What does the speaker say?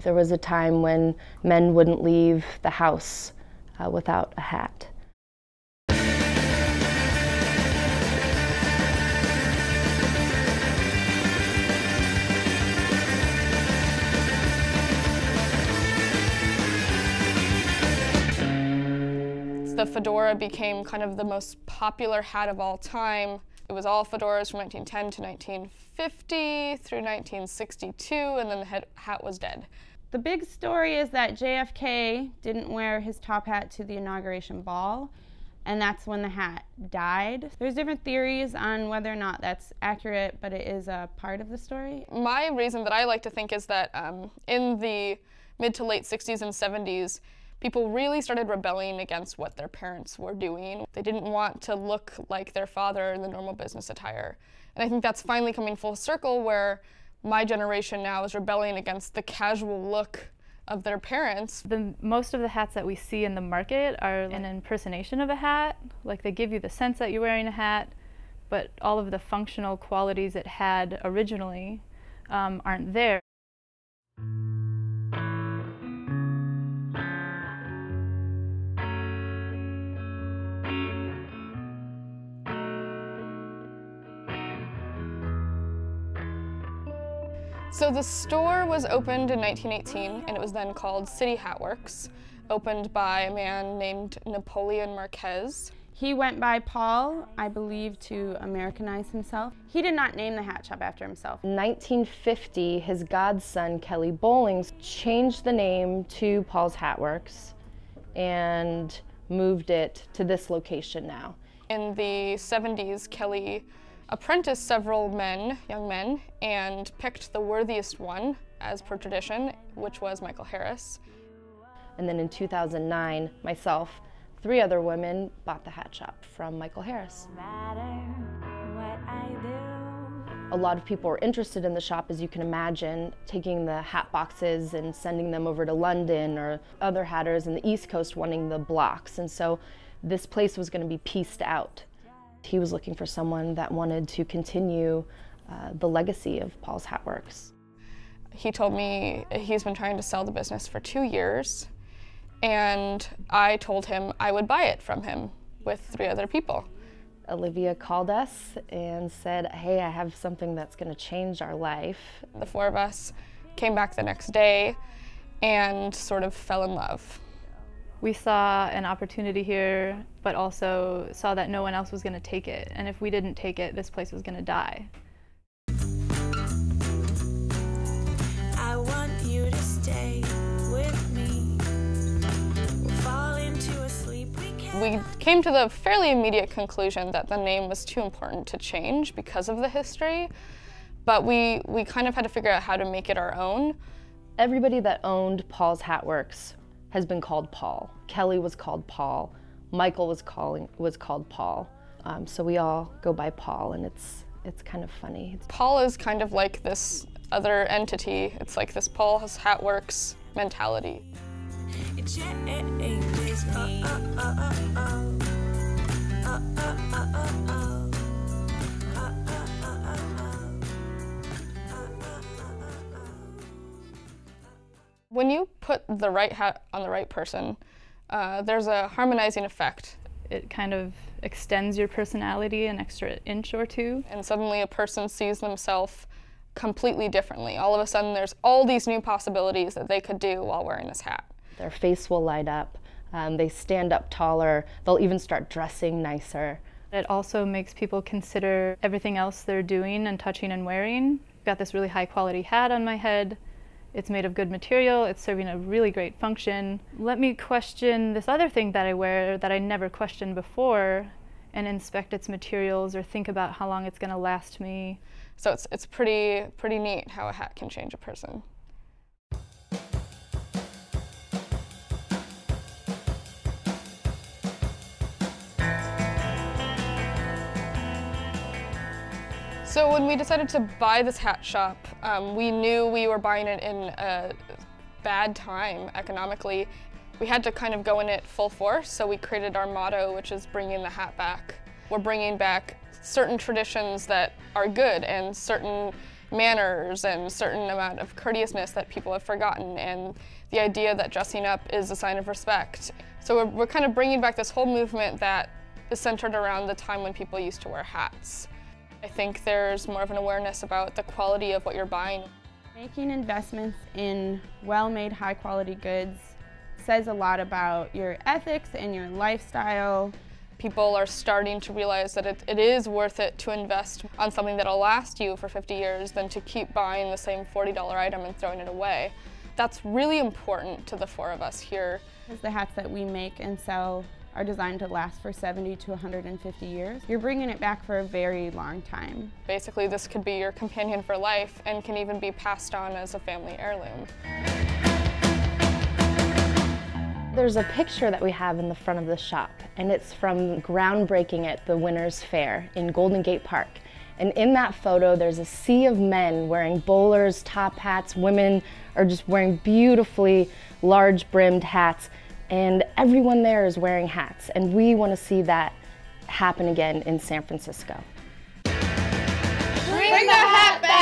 There was a time when men wouldn't leave the house without a hat. The fedora became kind of the most popular hat of all time. It was all fedoras from 1910 to 1950 through 1962, and then the hat was dead. The big story is that JFK didn't wear his top hat to the inauguration ball, and that's when the hat died. There's different theories on whether or not that's accurate, but it is a part of the story. My reason that I like to think is that in the mid to late 60s and 70s, people really started rebelling against what their parents were doing. They didn't want to look like their father in the normal business attire. And I think that's finally coming full circle, where my generation now is rebelling against the casual look of their parents. Most of the hats that we see in the market are an impersonation of a hat. Like, they give you the sense that you're wearing a hat, but all of the functional qualities it had originally aren't there. So the store was opened in 1918, and it was then called City Hat Works, opened by a man named Napoleon Marquez. He went by Paul, I believe, to Americanize himself. He did not name the hat shop after himself. In 1950, his godson, Kelly Bowlings, changed the name to Paul's Hat Works and moved it to this location now. In the 70s, Kelly apprenticed several young men, and picked the worthiest one, as per tradition, which was Michael Harris. And then in 2009, myself, 3 other women bought the hat shop from Michael Harris. A lot of people were interested in the shop, as you can imagine, taking the hat boxes and sending them over to London, or other hatters in the East Coast wanting the blocks. And so this place was going to be pieced out. He was looking for someone that wanted to continue the legacy of Paul's Hat Works. He told me he's been trying to sell the business for 2 years, and I told him I would buy it from him with 3 other people. Olivia called us and said, hey, I have something that's going to change our life. The 4 of us came back the next day and sort of fell in love. We saw an opportunity here, but also saw that no one else was going to take it. And if we didn't take it, this place was going to die. I want you to stay with me. We'll fall into a sleep We came to the fairly immediate conclusion that the name was too important to change because of the history, but we kind of had to figure out how to make it our own. Everybody that owned Paul's Hat Works has been called Paul. Kelly was called Paul. Michael was called Paul. So we all go by Paul, and it's kind of funny. Paul is kind of like this other entity. It's like this Paul's Hat Works mentality. When you put the right hat on the right person, there's a harmonizing effect. It kind of extends your personality an extra inch or 2. And suddenly a person sees themselves completely differently. All of a sudden there's all these new possibilities that they could do while wearing this hat. Their face will light up, they stand up taller, they'll even start dressing nicer. It also makes people consider everything else they're doing and touching and wearing. I've got this really high quality hat on my head. It's made of good material, it's serving a really great function. Let me question this other thing that I wear that I never questioned before, and inspect its materials or think about how long it's going to last me. So it's pretty neat how a hat can change a person. So when we decided to buy this hat shop, we knew we were buying it in a bad time economically. We had to kind of go in it full force, so we created our motto, which is bringing the hat back. We're bringing back certain traditions that are good and certain manners and a certain amount of courteousness that people have forgotten, and the idea that dressing up is a sign of respect. So we're kind of bringing back this whole movement that is centered around the time when people used to wear hats. I think there's more of an awareness about the quality of what you're buying. Making investments in well-made, high-quality goods says a lot about your ethics and your lifestyle. People are starting to realize that it is worth it to invest on something that'll last you for 50 years than to keep buying the same $40 item and throwing it away. That's really important to the four of us here. Because the hats that we make and sell are designed to last for 70 to 150 years. You're bringing it back for a very long time. Basically, this could be your companion for life and can even be passed on as a family heirloom. There's a picture that we have in the front of the shop, and it's from groundbreaking at the Winners Fair in Golden Gate Park. And in that photo, there's a sea of men wearing bowlers, top hats. Women are just wearing beautifully large brimmed hats. And everyone there is wearing hats, and we want to see that happen again in San Francisco. Bring the hat back!